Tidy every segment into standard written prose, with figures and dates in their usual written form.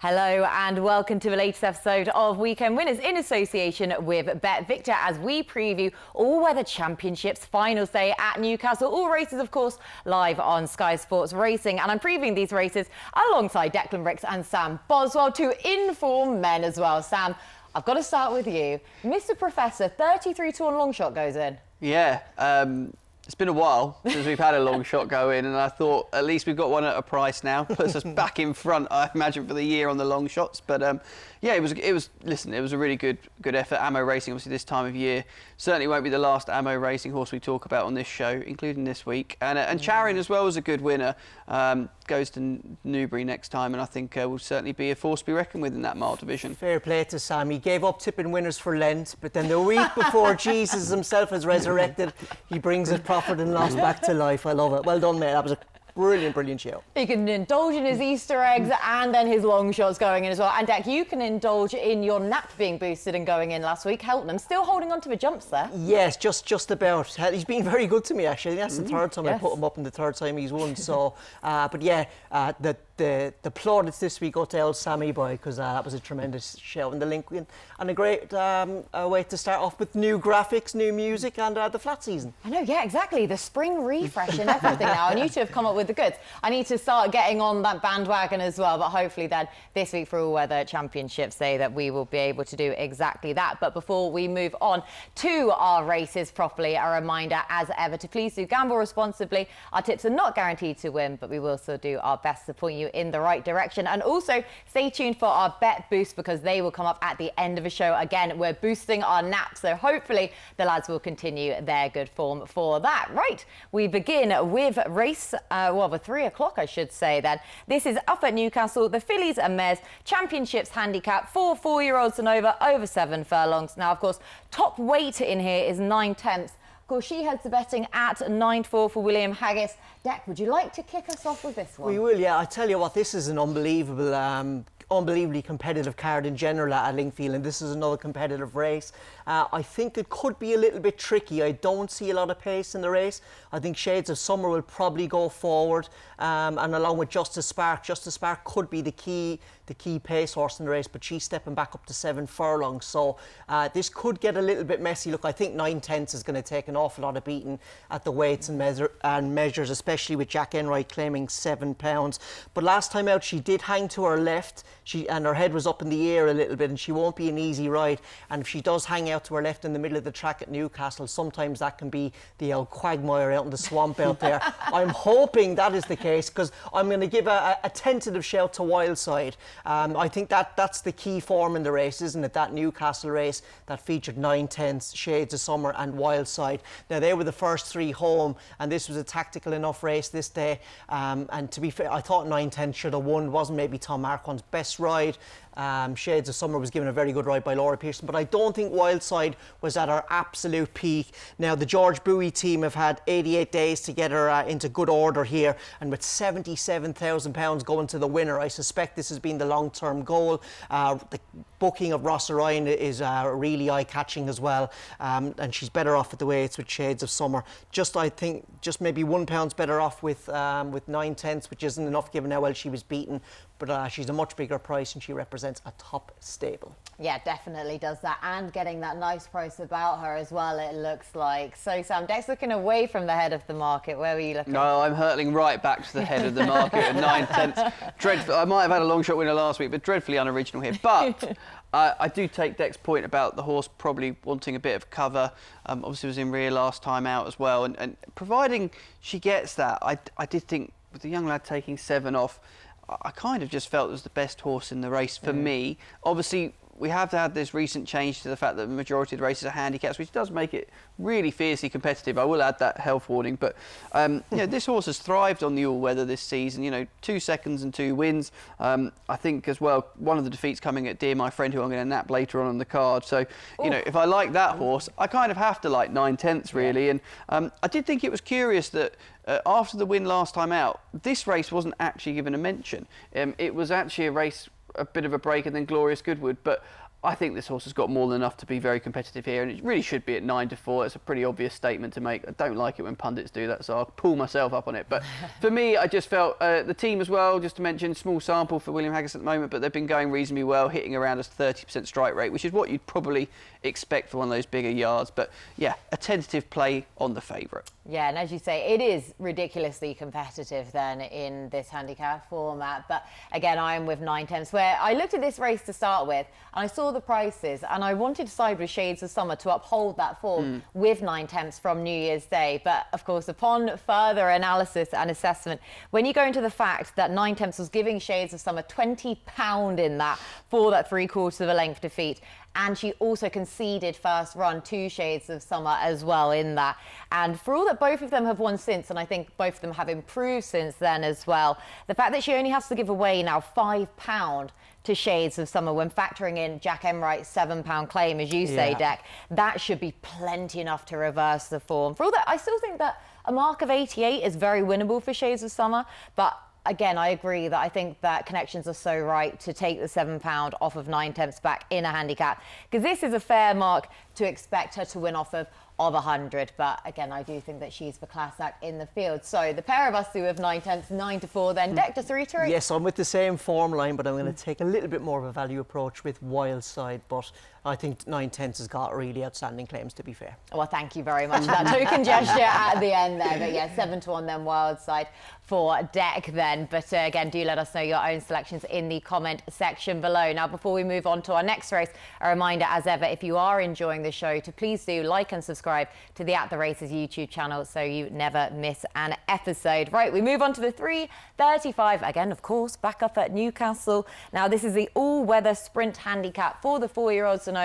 Hello and welcome to the latest episode of Weekend Winners in association with BetVictor as we preview all-weather championships finals day at Newcastle. All races, of course, live on Sky Sports Racing. And I'm previewing these races alongside Declan Ricks and Sam Boswell, two informed men as well. Sam, I've got to start with you. Mr. Professor, 33 to 1 Longshot goes in. Yeah, it's been a while since we've had a long shot go in, and I thought at least we've got one at a price now. Puts us back in front, I imagine, for the year on the long shots. But yeah, it was. Listen, it was a really good effort. Ammo Racing, obviously, this time of year certainly won't be the last Ammo Racing horse we talk about on this show, including this week. And Charin as well was a good winner. Goes to Newbury next time, and I think will certainly be a force to be reckoned with in that mile division. Fair play to Sam. He gave up tipping winners for Lent, but then the week before Jesus himself is resurrected, he brings it profit and loss back to life. I love it. Well done, mate. That was a brilliant show. He can indulge in his Easter eggs and then his long shots going in as well. And Deck, you can indulge in your nap being boosted and going in last week. Helton still holding on to the jumps there. Yes, just about. He's been very good to me, actually. That's the third time I put him up and the third time he's won. So, but yeah, the plaudits this week go to El Sammy Boy, because that was a tremendous show in the link and a great way to start off with new graphics, new music, and the flat season. I know, yeah, exactly. The spring refresh and everything now. And you two have come up with the goods. I need to start getting on that bandwagon as well, but hopefully then this week for All Weather Championships Day that we will be able to do exactly that. But before we move on to our races properly, a reminder as ever to please do gamble responsibly. Our tips are not guaranteed to win, but we will still do our best to point you in the right direction. And also stay tuned for our bet boost, because they will come up at the end of the show. Again, we're boosting our naps, so hopefully the lads will continue their good form for that. Right, we begin with race, the 3 o'clock, I should say then. This is up at Newcastle, the Fillies and Mares Championships handicap for 4-year-olds and over 7 furlongs. Now, of course, top weight in here is 9/10. Of course, she heads the betting at 9-4 for William Haggis. Deck, would you like to kick us off with this one? We will, yeah. I tell you what, this is an unbelievably competitive card in general at Lingfield, and this is another competitive race. I think it could be a little bit tricky. I don't see a lot of pace in the race. I think Shades of Summer will probably go forward, and along with Justice Spark. Justice Spark could be the key pace horse in the race, but she's stepping back up to 7 furlongs. So this could get a little bit messy. Look, I think 9/10 is going to take an awful lot of beating at the weights and measures, especially with Jack Enright claiming £7. But last time out, she did hang to her left. And her head was up in the air a little bit, and she won't be an easy ride. And if she does hang out to her left in the middle of the track at Newcastle, sometimes that can be the old quagmire out in the swamp out there. I'm hoping that is the case, because I'm going to give a tentative shout to Wildside. I think that's the key form in the race, isn't it? That Newcastle race that featured 9/10, Shades of Summer and Wildside. Now, they were the first 3 home, and this was a tactical enough race this day. And to be fair, I thought 9/10 should have won. It wasn't maybe Tom Marquand's best ride. Shades of Summer was given a very good ride by Laura Pearson, but I don't think Wildside was at her absolute peak. Now, the George Bowie team have had 88 days to get her into good order here, and with £77,000 going to the winner, I suspect this has been the long-term goal. The booking of Ross Orion is really eye-catching as well, and she's better off at the weights with Shades of Summer. I think just maybe £1 better off with 9/10, which isn't enough given how well she was beaten. But she's a much bigger price, and she represents a top stable. Yeah, definitely does that, and getting that nice price about her as well, it looks like. So, Sam, Deck's looking away from the head of the market. Where were you looking? No, I'm hurtling right back to the head of the market at 9/10. Dreadful. I might have had a long shot winner last week, but dreadfully unoriginal here. But I do take Deck's point about the horse probably wanting a bit of cover. Obviously, was in rear last time out as well, and providing she gets that, I did think with the young lad taking 7 off, I kind of just felt it was the best horse in the race for me. Obviously, we have had this recent change to the fact that the majority of the races are handicaps, which does make it really fiercely competitive. I will add that health warning. But this horse has thrived on the all-weather this season. 2 seconds and 2 wins. I think as well, one of the defeats coming at Dear My Friend, who I'm going to nap later on the card. So, if I like that horse, I kind of have to like 9/10 really. Yeah. And I did think it was curious that after the win last time out, this race wasn't actually given a mention. It was actually a race, a bit of a break, and then Glorious Goodwood. But I think this horse has got more than enough to be very competitive here, and it really should be at 9-4. It's a pretty obvious statement to make. I don't like it when pundits do that, so I'll pull myself up on it. But for me, I just felt the team as well, just to mention, small sample for William Haggas at the moment, but they've been going reasonably well, hitting around a 30% strike rate, which is what you'd probably expect for one of those bigger yards. But yeah, a tentative play on the favourite. Yeah, and as you say, it is ridiculously competitive then in this handicap format. But again, I am with 9/10, where I looked at this race to start with and I saw the prices and I wanted to side with Shades of Summer to uphold that form with 9/10 from New Year's Day. But of course, upon further analysis and assessment, when you go into the fact that 9/10 was giving Shades of Summer £20 in that for that 3/4 of a length defeat, and she also conceded first run to Shades of Summer as well in that. And for all that both of them have won since, and I think both of them have improved since then as well, the fact that she only has to give away now £5 to Shades of Summer when factoring in Jack Enright's £7 claim, as you say, Deck, that should be plenty enough to reverse the form. For all that, I still think that a mark of 88 is very winnable for Shades of Summer, but again, I agree that I think that connections are so right to take the £7 off of 9/10 back in a handicap, because this is a fair mark to expect her to win off of 100. But again, I do think that she's the class act in the field. So the pair of us who have 9/10, 9-4 then. Deck, just to reiterate. Yes, I'm with the same form line, but I'm going to take a little bit more of a value approach with Wildside. But I think 9/10 has got really outstanding claims, to be fair. Well, thank you very much for that token gesture at the end there. But yeah, 7-1 then Wildside for Deck then. But again, do let us know your own selections in the comment section below. Now, before we move on to our next race, a reminder as ever, if you are enjoying the show, to please do like and subscribe to the At The Races YouTube channel so you never miss an episode. Right, we move on to the 3:35. Again, of course, back up at Newcastle. Now, this is the all-weather sprint handicap for the 4-year-olds and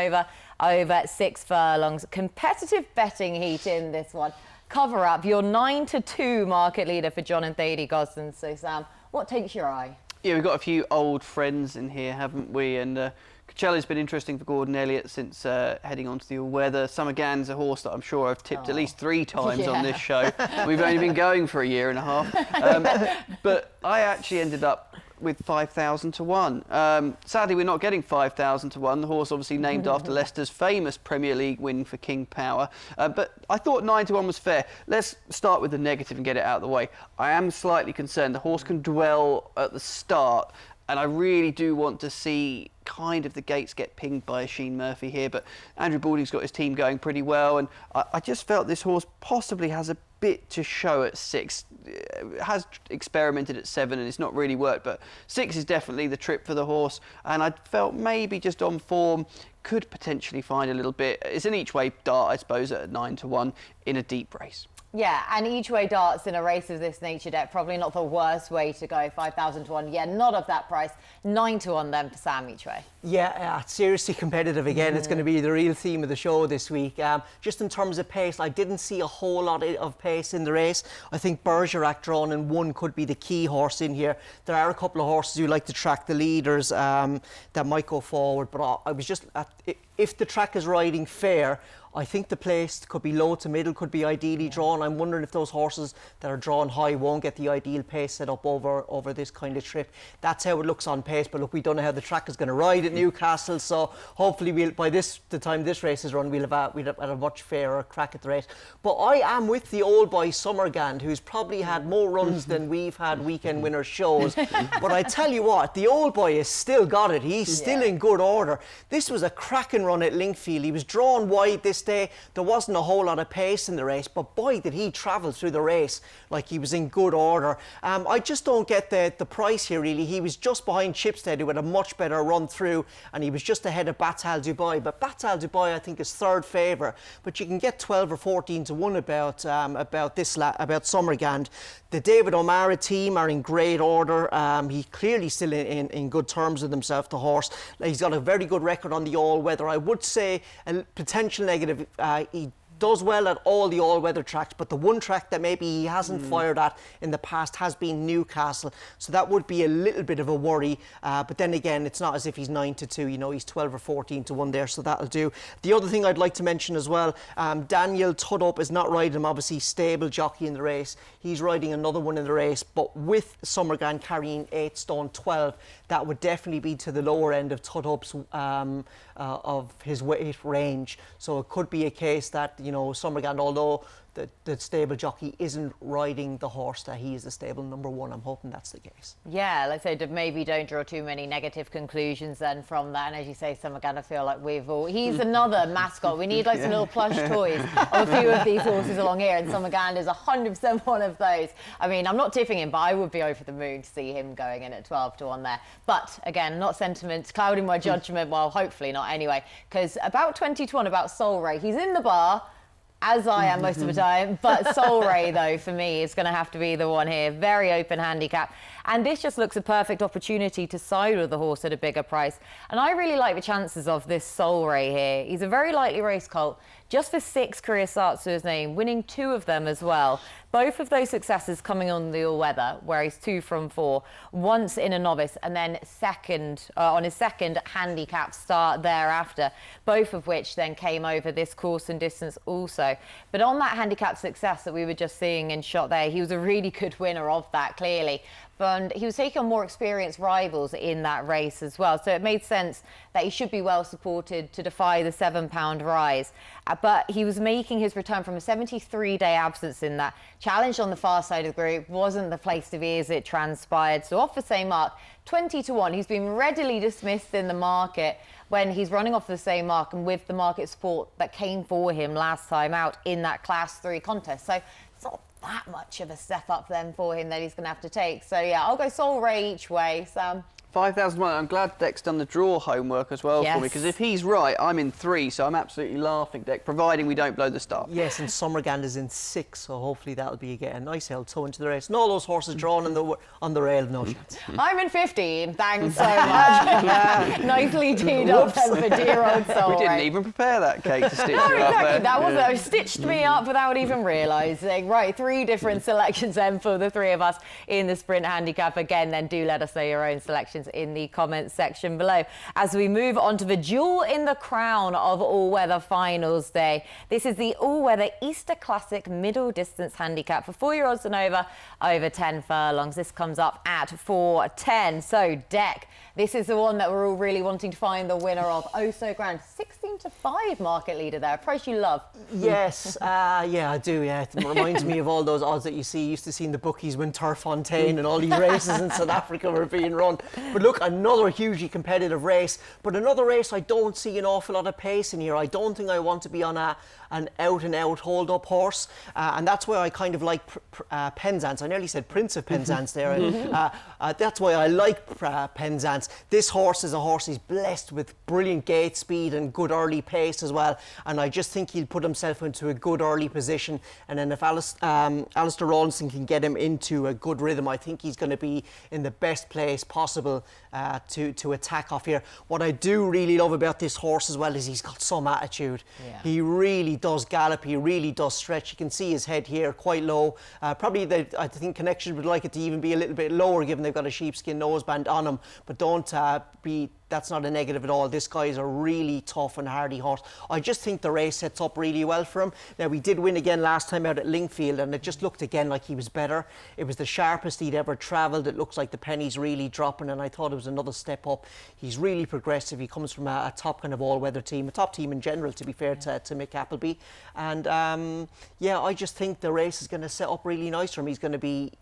over 6 furlongs. Competitive betting heat in this one. Cover up your 9-2 market leader for John and Thady Gosden. So, Sam, what takes your eye? Yeah, we've got a few old friends in here, haven't we? And Coachella's been interesting for Gordon Elliott since heading on to the all-weather. Summergan's a horse that I'm sure I've tipped at least 3 times on this show. We've only been going for a year and a half. But I actually ended up with 5,000 to 1. Sadly, we're not getting 5,000 to 1. The horse obviously named after Leicester's famous Premier League win for King Power. But I thought 9 to 1 was fair. Let's start with the negative and get it out of the way. I am slightly concerned. The horse can dwell at the start, and I really do want to see kind of the gates get pinged by Sheen Murphy here. But Andrew Balding's got his team going pretty well, and I just felt this horse possibly has a bit to show at 6. Has experimented at 7 and it's not really worked, but 6 is definitely the trip for the horse, and I felt maybe just on form could potentially find a little bit. It's an each way dart, I suppose, at 9 to 1 in a deep race. Yeah, and each way darts in a race of this nature, Deck, probably not the worst way to go. 5,000 to 1. Yeah, not of that price. 9 to 1 then for Sam each way. Yeah, seriously competitive again. It's going to be the real theme of the show this week. Just in terms of pace, I didn't see a whole lot of pace in the race. I think Bergerac drawn in 1 could be the key horse in here. There are a couple of horses who like to track the leaders that might go forward, but I was just if the track is riding fair, I think the place could be low to middle, could be ideally drawn. I'm wondering if those horses that are drawn high won't get the ideal pace set up over this kind of trip. That's how it looks on pace, but look, we don't know how the track is going to ride at Newcastle, so hopefully by the time this race is run, we'll have a much fairer crack at the race. But I am with the old boy Summergand, who's probably had more runs than we've had weekend winner shows. But I tell you what, the old boy has still got it. He's still in good order. This was a cracking run at Linkfield. He was drawn wide this day. There wasn't a whole lot of pace in the race, but boy, did he travel through the race like he was in good order. I just don't get the price here, really. He was just behind Chipstead, who had a much better run through, and he was just ahead of Batal Dubai. But Batal Dubai, I think, is third favourite. But you can get 12 or 14 to 1 about Summergand. The David O'Mara team are in great order. He's clearly still in good terms with himself, the horse. He's got a very good record on the all-weather. I would say a potential negative, he does well at all the all-weather tracks, but the one track that maybe he hasn't fired at in the past has been Newcastle. So that would be a little bit of a worry. But then again, it's not as if he's 9-2. You know, he's 12 or 14-1 there, so that'll do. The other thing I'd like to mention as well, Daniel Tudhope is not riding him, obviously stable jockey in the race. He's riding another one in the race, but with Summergan carrying 8 stone 12, that would definitely be to the lower end of Tudhope's of his weight range. So it could be a case that, you know, Summergan, although the stable jockey isn't riding the horse, that he is the stable number 1. I'm hoping that's the case. Yeah, let's say maybe don't draw too many negative conclusions then from that. And as you say, Summergan, I feel like he's another mascot. We need like some little plush toys of a few of these horses along here, and Summergan is 100% one of those. I mean, I'm not tipping him, but I would be over the moon to see him going in at 12-1 there. But again, not sentiment clouding my judgment. Well, hopefully not anyway, because about 20-1 about Soul Ray. He's in the bar, as I am most of the time, but Soul Ray, though, for me, is going to have to be the one here. Very open handicap. And this just looks a perfect opportunity to side with the horse at a bigger price. And I really like the chances of this Soul Ray here. He's a very lightly raced colt, just for 6 career starts to his name, winning 2 of them as well. Both of those successes coming on the all-weather, where he's 2 from 4, once in a novice, and then on his second handicap start thereafter, both of which then came over this course and distance also. But on that handicap success that we were just seeing in shot there, he was a really good winner of that, clearly. And he was taking on more experienced rivals in that race as well. So it made sense that he should be well supported to defy the £7 rise. But he was making his return from a 73-day absence in that. Challenged on the far side of the group, wasn't the place to be as it transpired. So off the same mark, 20-1. He's been readily dismissed in the market when he's running off the same mark and with the market support that came for him last time out in that Class 3 contest. So it's not that much of a step up then for him that he's going to have to take. So yeah, I'll go Soul Ray each way, Sam. 5,000. I'm glad Dec's done the draw homework as well for me, because if he's right, I'm in 3, so I'm absolutely laughing, Dec, providing we don't blow the start. Yes, and Summergan is in 6, so hopefully that'll be a nice held toe into the race. And all those horses drawn on the rail, no chance. I'm in 15, thanks so much. Nicely teed up then for dear old Soul Ray. We didn't even prepare that, Kate, to stitch you exactly. up there. That was it. Stitched me up without even realising. Right, 3 different selections then for the 3 of us in the sprint handicap. Again, then do let us know your own selections in the comments section below. As we move on to the jewel in the crown of all-weather finals day. This is the all-weather Easter Classic middle distance handicap for 4-year-olds and over 10 furlongs. This comes up at 4.10. So, Dec, this is the one that we're all really wanting to find the winner of. Oh, so grand. 16-5 market leader there. A price you love. Yes, yeah, I do, yeah. It reminds me of all those odds that you used to see in the bookies when Turfontaine and all these races in South Africa were being run. But look, another hugely competitive race, but another race I don't see an awful lot of pace in here. I don't think I want to be on an out-and-out hold-up horse, and that's why I kind of like Penzance. I nearly said Prince of Penzance there. That's why I like Penzance. This horse is a horse he's blessed with brilliant gate speed and good early pace as well, and I just think he'll put himself into a good early position, and then if Alistair Rawlinson can get him into a good rhythm, I think he's going to be in the best place possible to attack off here. What I do really love about this horse as well is he's got some attitude. Yeah. He really does gallop, he really does stretch. You can see his head here quite low. Probably I think Connection would like it to even be a little bit lower given they've got a sheepskin noseband on him, but don't that's not a negative at all. This guy is a really tough and hardy horse. I just think the race sets up really well for him. Now, we did win again last time out at Lingfield, and it just looked again like he was better. It was the sharpest he'd ever travelled. It looks like the penny's really dropping, and I thought it was another step up. He's really progressive. He comes from a top kind of all-weather team, a top team in general, to be fair to Mick Appleby. And yeah, I just think the race is going to set up really nice for him. He's going to be...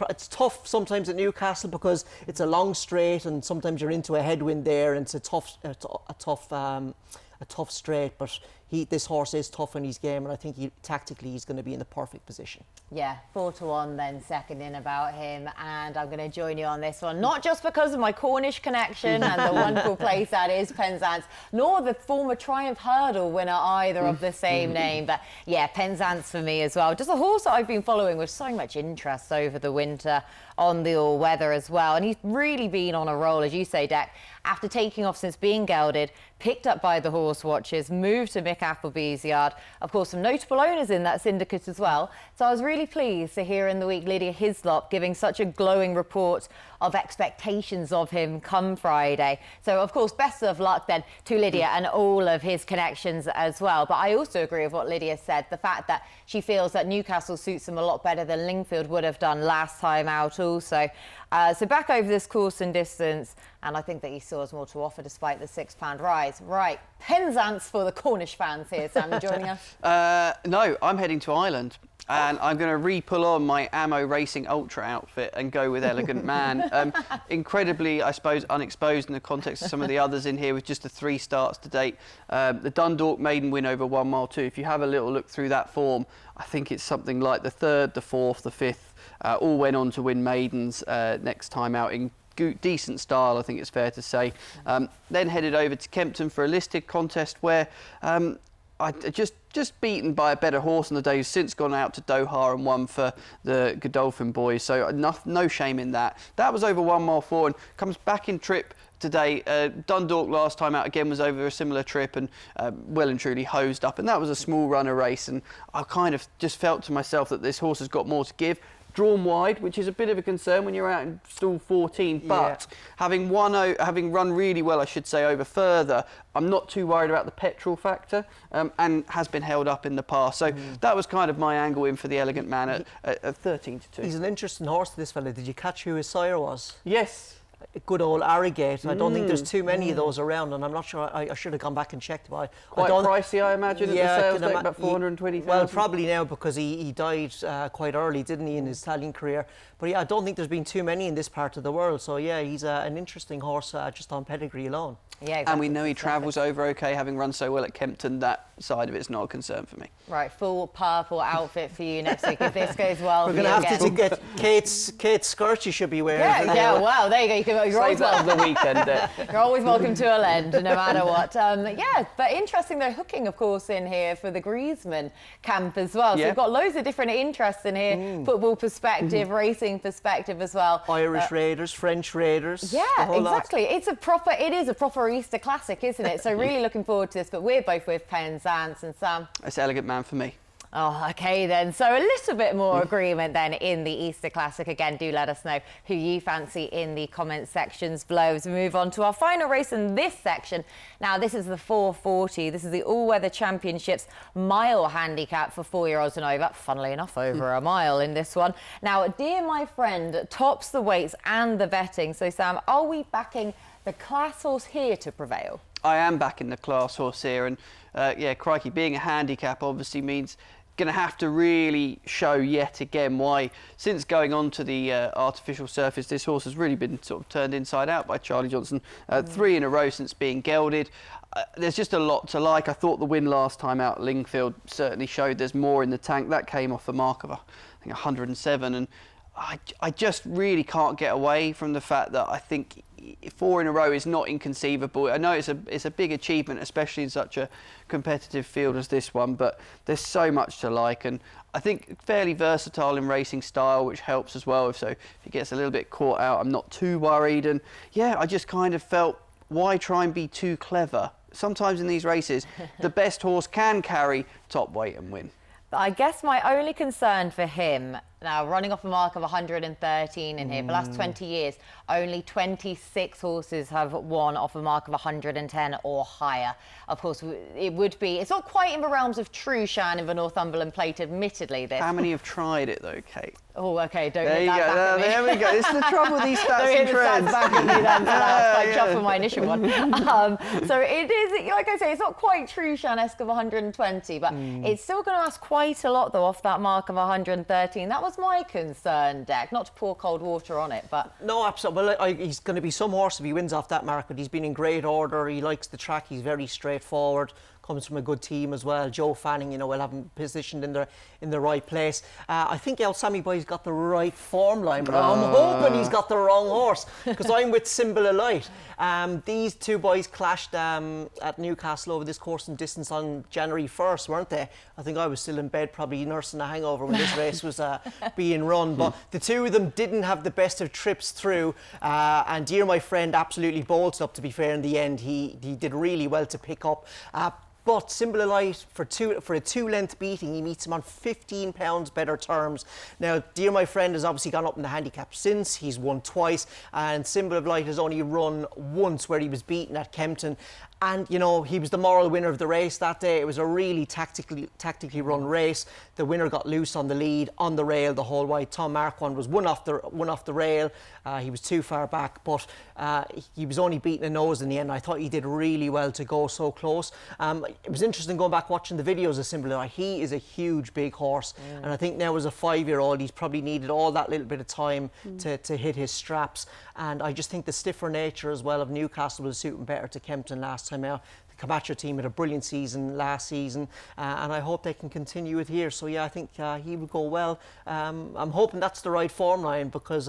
It's tough sometimes at Newcastle because it's a long straight and sometimes you're into a headwind there and it's a tough straight, but this horse is tough in his game, and I think tactically he's going to be in the perfect position. Yeah, 4-1 then second in about him, and I'm going to join you on this one, not just because of my Cornish connection and the wonderful place that is Penzance, nor the former Triumph Hurdle winner either of the same name, but yeah, Penzance for me as well. Just a horse that I've been following with so much interest over the winter on the all-weather as well, and he's really been on a roll, as you say, Dec, after taking off since being gelded, picked up by the horse watchers, moved to Mick Appleby's yard. Of course, some notable owners in that syndicate as well. So I was really pleased to hear in the week Lydia Hislop giving such a glowing report of expectations of him come Friday. So, of course, best of luck then to Lydia and all of his connections as well. But I also agree with what Lydia said, the fact that she feels that Newcastle suits him a lot better than Lingfield would have done last time out also. So back over this course and distance, and I think that he still has more to offer despite the £6 rise. Right, Penzance for the Cornish fans here. Sam, you joining us? No, I'm heading to Ireland. And I'm going to re-pull on my Ammo Racing Ultra outfit and go with Elegant Man. Incredibly, I suppose, unexposed in the context of some of the others in here with just the 3 starts to date. The Dundalk maiden win over 1 mile 2. If you have a little look through that form, I think it's something like the 3rd, the 4th, the 5th. All went on to win maidens next time out in decent style, I think it's fair to say. Then headed over to Kempton for a listed contest where I just beaten by a better horse on the day, who's since gone out to Doha and won for the Godolphin boys. So no shame in that. That was over 1 mile 4 and comes back in trip today. Dundalk last time out again was over a similar trip and well and truly hosed up. And that was a small runner race. And I kind of just felt to myself that this horse has got more to give. Drawn wide, which is a bit of a concern when you're out in stall 14, but having run really well, I should say, over further, I'm not too worried about the petrol factor and has been held up in the past. So that was kind of my angle in for the Elegant Man at 13 to 2. He's an interesting horse, this fella. Did you catch who his sire was? Yes. Good old Arrogate. I don't think there's too many of those around, and I'm not sure. I should have gone back and checked. But quite pricey, I imagine, at the sales deck, about 420,000. Well, probably now because he died quite early, didn't he, in his stallion career? But yeah, I don't think there's been too many in this part of the world. So yeah, he's an interesting horse just on pedigree alone. Yeah, exactly. And we know he travels over okay, having run so well at Kempton. That side of it's not a concern for me. Right, full purple outfit for you next week if this goes well. We're going to have to get Kate's skirt you should be wearing. Yeah, wow, there you go. You're always welcome. The weekend. You're always welcome to a lend, no matter what. Yeah, but interesting, they're hooking, of course, in here for the Griezmann camp as well. So we've got loads of different interests in here. Football perspective, racing perspective as well. Irish raiders, French raiders. Yeah, exactly. It is a proper Easter classic, isn't it? So really looking forward to this. But we're both with Penzance and Sam. It's Elegant Man for me. Oh, OK then. So a little bit more agreement then in the Easter Classic. Again, do let us know who you fancy in the comment sections below as we move on to our final race in this section. Now, this is the 440. This is the All-Weather Championships mile handicap for 4-year-olds and over. Funnily enough, over a mile in this one. Now, dear my friend, tops the weights and the betting. So, Sam, are we backing the class horse here to prevail? I am backing the class horse here. And, yeah, crikey, being a handicap obviously means going to have to really show yet again why, since going on to the artificial surface, this horse has really been sort of turned inside out by Charlie Johnson. 3 in a row since being gelded. There's just a lot to like. I thought the win last time out at Lingfield certainly showed there's more in the tank. That came off a mark of, I think, 107. And I just really can't get away from the fact that I think 4 in a row is not inconceivable. I know it's a big achievement, especially in such a competitive field as this one, but there's so much to like, and I think fairly versatile in racing style, which helps as well. So if he gets a little bit caught out, I'm not too worried. And yeah, I just kind of felt, why try and be too clever? Sometimes in these races, the best horse can carry top weight and win. I guess my only concern for him, now running off a mark of 113 in here, for the last 20 years, only 26 horses have won off a mark of 110 or higher. Of course, it's not quite in the realms of true Shan in the Northumberland Plate, admittedly, this. How many have tried it though, Kate? Oh, OK, don't there hit you that go. back at me. There we go. This is the trouble with these stats don't and hit the trends. stats back at me then, for that. I was quite chuffed with my initial one. So it is, like I say, it's not quite true Shan-esque of 120, but it's still going to ask quite a lot, though, off that mark of 113. That was my concern, Deck. Not to pour cold water on it, but... No, absolutely. Well, he's going to be some horse if he wins off that mark, but he's been in great order. He likes the track. He's very straightforward. Comes from a good team as well. Joe Fanning, will have him positioned in the right place. I think El Sammy Boy's got the right form line, but I'm hoping he's got the wrong horse, because I'm with Symbol of Light. These two boys clashed at Newcastle over this course and distance on January 1st, weren't they? I think I was still in bed, probably nursing a hangover when this race was being run. But the two of them didn't have the best of trips through. And dear my friend absolutely bolted up, to be fair, in the end. He did really well to pick up. But Symbol of Light, for a 2-length beating, he meets him on £15 better terms. Now, Dear My Friend has obviously gone up in the handicap since. He's won twice, and Symbol of Light has only run once, where he was beaten at Kempton. And, you know, he was the moral winner of the race that day. It was a really tactically run race. The winner got loose on the lead, on the rail the whole way. Tom Marquand was one off the rail. He was too far back, but he was only beaten a nose in the end. I thought he did really well to go so close. It was interesting going back watching the videos of Symbol of Light. He is a huge, big horse. And I think now as a 5-year-old, he's probably needed all that little bit of time to hit his straps. And I just think the stiffer nature as well of Newcastle will suit him better to Kempton last time out. The Camacho team had a brilliant season last season, and I hope they can continue it here. So yeah, I think he will go well. I'm hoping that's the right form line, because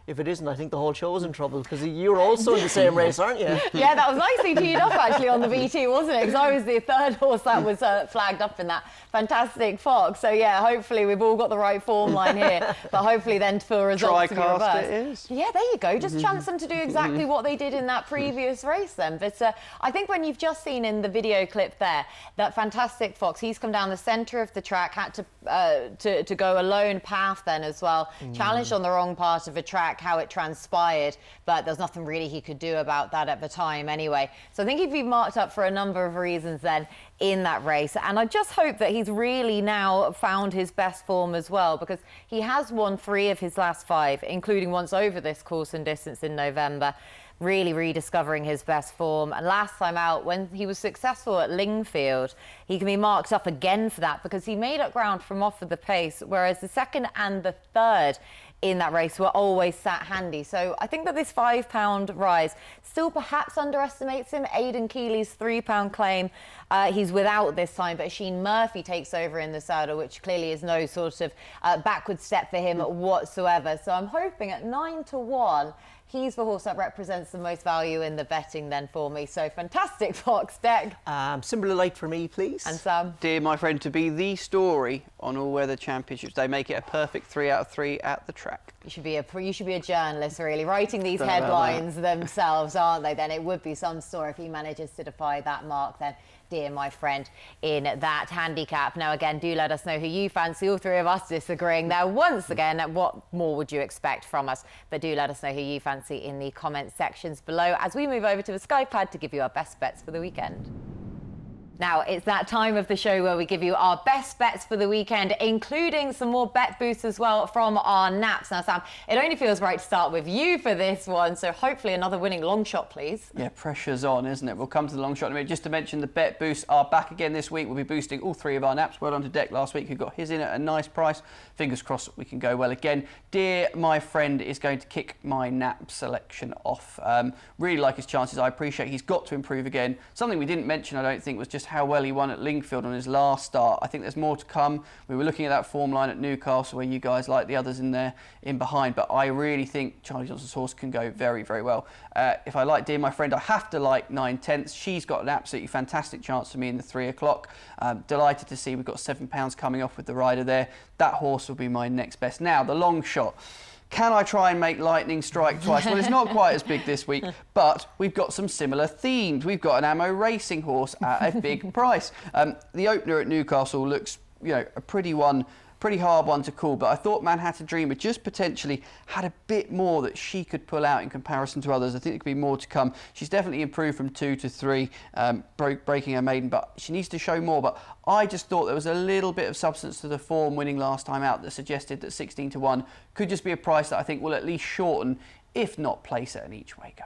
if it isn't, I think the whole show's in trouble, because you're also in the same race, aren't you? Yeah, that was nicely teed up actually on the BT, wasn't it? Because I was the third horse that was flagged up in that fantastic fox. So yeah, hopefully we've all got the right form line here, but hopefully then for results to be reversed. It is. Yeah, there you go. Just chance them to do exactly what they did in that previous race then. But I think when you've just seen in the video clip there, that fantastic fox, he's come down the centre of the track, had to go a lone path then as well, challenged on the wrong part of a track, how it transpired, but there's nothing really he could do about that at the time anyway. So I think he'd be marked up for a number of reasons then in that race, and I just hope that he's really now found his best form as well, because he has won 3 of his last 5, including once over this course and distance in November. Really rediscovering his best form. And last time out, when he was successful at Lingfield, he can be marked up again for that, because he made up ground from off of the pace, whereas the second and the third in that race were always sat handy. So I think that this £5 rise still perhaps underestimates him. Aidan Keeley's £3 claim, he's without this time, but Sheen Murphy takes over in the saddle, which clearly is no sort of backward step for him whatsoever. So I'm hoping at 9-1, he's the horse that represents the most value in the betting then for me. So fantastic fox, Deck. Symbol of Light for me, please. And Sam. Dear My Friend to be the story on All Weather Championships. They make it a perfect 3 out of 3 at the track. You should be a journalist, really, writing these headlines themselves, aren't they? Then it would be some story if he manages to defy that mark then. Dear My Friend in that handicap. Now, again, do let us know who you fancy. All 3 of us disagreeing there once again. What more would you expect from us? But do let us know who you fancy in the comment sections below as we move over to the Skypad to give you our best bets for the weekend. Now, it's that time of the show where we give you our best bets for the weekend, including some more bet boosts as well from our naps. Now, Sam, it only feels right to start with you for this one, so hopefully another winning long shot, please. Yeah, pressure's on, isn't it? We'll come to the long shot in a minute. Just to mention, the bet boosts are back again this week. We'll be boosting all 3 of our naps. Well done to Deck last week, who got his in at a nice price. Fingers crossed we can go well again. Dear My Friend is going to kick my nap selection off. Really like his chances. I appreciate he's got to improve again. Something we didn't mention, I don't think, was just how well he won at Lingfield on his last start. I think there's more to come. We were looking at that form line at Newcastle, where you guys like the others in there in behind, but I really think Charlie Johnson's horse can go very, very well. If I like Dear My Friend, I have to like 9/10. She's got an absolutely fantastic chance for me in the 3 o'clock. Delighted to see we've got £7 coming off with the rider there. That horse will be my next best. Now, the long shot. Can I try and make lightning strike twice? Well, it's not quite as big this week, but we've got some similar themes. We've got an ammo racing horse at a big price. The opener at Newcastle looks, a pretty hard one to call, but I thought Manhattan Dreamer just potentially had a bit more that she could pull out in comparison to others. I think there could be more to come. She's definitely improved from 2 to 3, breaking her maiden, but she needs to show more. But I just thought there was a little bit of substance to the form winning last time out that suggested that 16-1 could just be a price that I think will at least shorten, if not place it an each way go.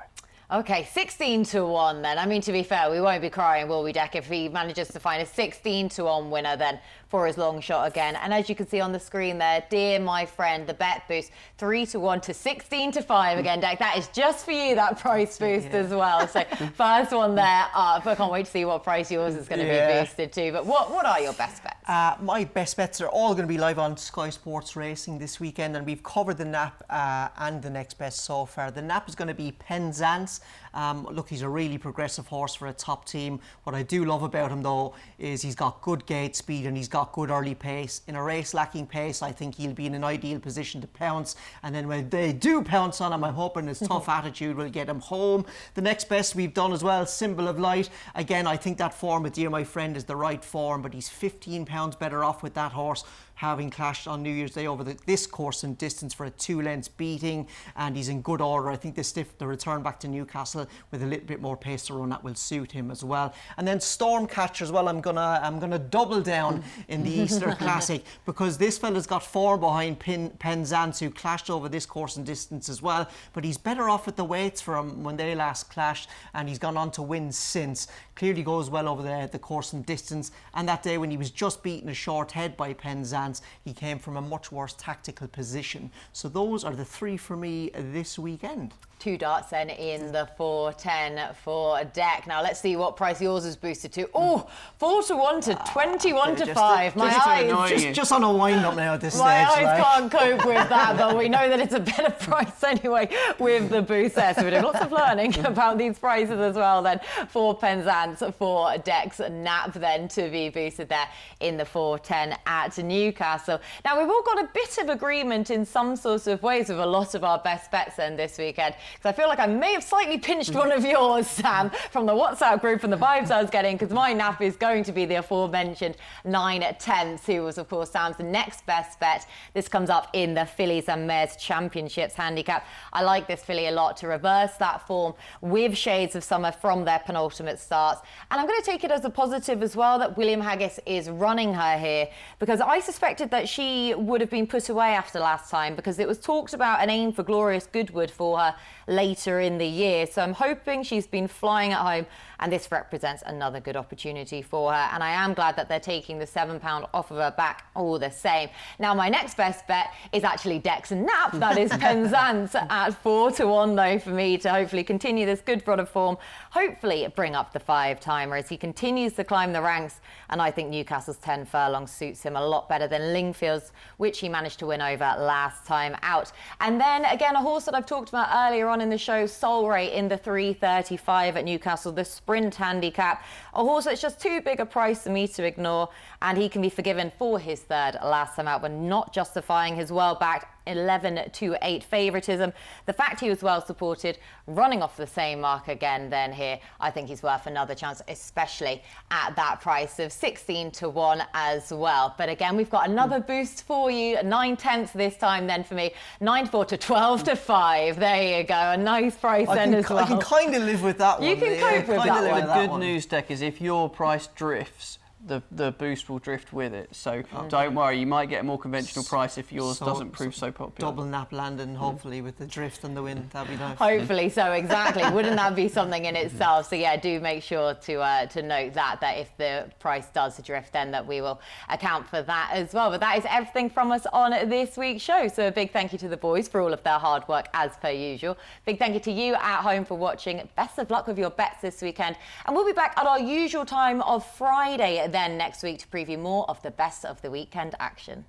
Okay, 16-1 then. I mean, to be fair, we won't be crying, will we, Deck, if he manages to find a 16-1 winner then for his long shot again. And as you can see on the screen there, Dear My Friend, the bet boost, 3-1 to 16-5 again, Deck. That is just for you, that price boost as well. So first one there up. I can't wait to see what price yours is going to be boosted to. But what are your best bets? My best bets are all going to be live on Sky Sports Racing this weekend, and we've covered the nap and the next best so far. The nap is going to be Penzance. Look, he's a really progressive horse for a top team. What I do love about him, though, is he's got good gate speed and he's got got good early pace. In a race lacking pace, I think he'll be in an ideal position to pounce. And then when they do pounce on him, I'm hoping his tough attitude will get him home. The next best we've done as well, Symbol of Light. Again, I think that form with Dear My Friend is the right form, but he's 15 pounds better off with that horse, having clashed on New Year's Day over this course and distance for a 2 lengths beating, and he's in good order. I think the return back to Newcastle with a little bit more pace to run, that will suit him as well. And then Stormcatcher as well, I'm gonna double down in the Easter Classic, because this fella's got form behind Penzance, who clashed over this course and distance as well, but he's better off with the weights from when they last clashed, and he's gone on to win since. Clearly goes well over the course and distance, and that day when he was just beaten a short head by Penzance, he came from a much worse tactical position. So those are the 3 for me this weekend. 2 darts then in the 4-10 for Deck. Now let's see what price yours is boosted to. Oh, 4 to 1 to 21 to 5. My eyes just on a wind up now at this my stage. eyes can't cope with that, but we know that it's a better price anyway with the boost there. So we're doing lots of learning about these prices as well then for Penzance, for Deck's Nap then to be boosted there in the 4-10 at Newcastle. Now we've all got a bit of agreement in some sorts of ways with a lot of our best bets then this weekend, because I feel like I may have slightly pinched one of yours, Sam, from the WhatsApp group and the vibes I was getting, because my nap is going to be the aforementioned 9/10, who was, of course, Sam's next best bet. This comes up in the Fillies and Mares Championships handicap. I like this filly a lot to reverse that form with shades of summer from their penultimate starts. And I'm going to take it as a positive as well that William Haggis is running her here, because I suspected that she would have been put away after last time, because it was talked about an aim for Glorious Goodwood for her later in the year. So I'm hoping she's been flying at home, and this represents another good opportunity for her. And I am glad that they're taking the £7 off of her back all the same. Now, my next best bet is actually Dex Nap. That is Penzance at 4 to 1 though for me to hopefully continue this good run of form. Hopefully bring up the 5-timer as he continues to climb the ranks. And I think Newcastle's 10 furlong suits him a lot better than Lingfield's, which he managed to win over last time out. And then again, a horse that I've talked about earlier on in the show, Soul Ray in the 3:35 at Newcastle, the sprint handicap. A horse that's just too big a price for me to ignore, and he can be forgiven for his third last time out, but not justifying his well-backed 11-8 favouritism. The fact he was well supported, running off the same mark again then here, I think he's worth another chance, especially at that price of 16 to 1 as well. But again, we've got another boost for you, 9/10 this time then for me, 9-4 to 12 to 5. There you go, a nice price then as well. I can kind of live with that one. You can cope with that one. The good news, Deck, is if your price drifts, the boost will drift with it. So don't worry, you might get a more conventional price if yours doesn't prove so popular. Double Nap landing, hopefully, with the drift and the wind. That'd be nice. Hopefully so, exactly. Wouldn't that be something in itself? So yeah, do make sure to note that if the price does drift, then that we will account for that as well. But that is everything from us on this week's show. So a big thank you to the boys for all of their hard work as per usual. Big thank you to you at home for watching. Best of luck with your bets this weekend. And we'll be back at our usual time of Friday then next week to preview more of the best of the weekend action.